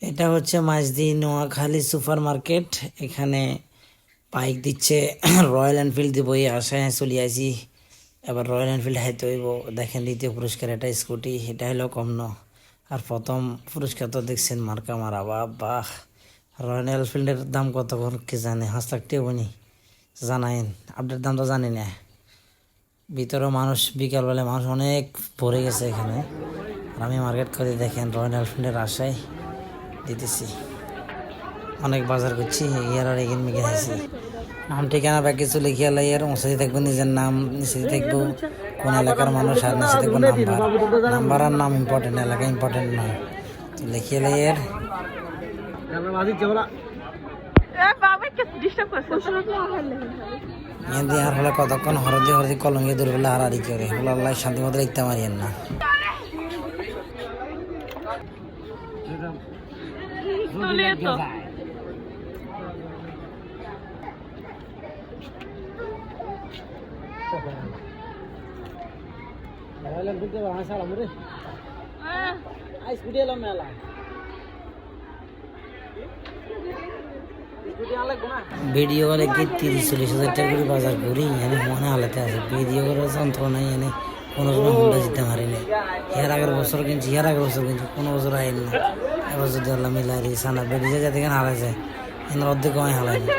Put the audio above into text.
এটা হচ্ছে মাঝদি Noakhali super market. এখানে বাইক দিচ্ছে রয়্যাল এনফিল্ড দিব এই আশায় চলে আসি। এবার রয়্যাল এনফিল্ড হাইতে হইব। দেখেন দ্বিতীয় পুরস্কার এটা স্কুটি, এটা হলো কম ন। আর প্রথম পুরস্কার তো দেখছেন মার্কা মারা বাহ। রয়্যাল এনফিল্ডের দাম কত কে জানে, 5 লাখ টাকা বনি জানাইন। আপডেট দাম তো জানি না। ভিতরে মানুষ বিকালবেলা মানুষ অনেক ভরে গেছে এখানে। আর আমি মার্কেট করে দেখেন রয়্যাল এনফিল্ডের আশায় দিতেছি। অনেক বাজার করছি, ইয়ার আর এগিন মিগে আছি। নাম ঠিকানা ব্যাগ কিছু লিখিয়া লাই, আর মশারি থাকবো নিজের নাম, নিচে থাকবো কোন এলাকার মানুষ, আর নিচে থাকবো নাম্বার আর নাম ইম্পর্টেন্ট, এলাকা ইম্পর্টেন্ট নয়। তো লিখিয়ে লাই এর আর হলে কতক্ষণ হরদি কলঙ্গে দূরবেলা হারারি করে হলো আল্লাহ শান্তি মতো লিখতে মারিয়েন না। ভিডিও করে কি 30-40 হাজার টাকা করে বাজার করি, এনে মনে হালাতে আছে। ভিডিও করার যন্ত্রণাই এনে কোনো সময় হুন্ডা জিতে মারি না। এর আগের বছর কিনছি কোনো বছর আইন না। এবার যদি আল্লাহ মিলাই সানা বেরিয়ে যাতে হারাই যায়, এনে অর্ধেক কমাই হালাই না।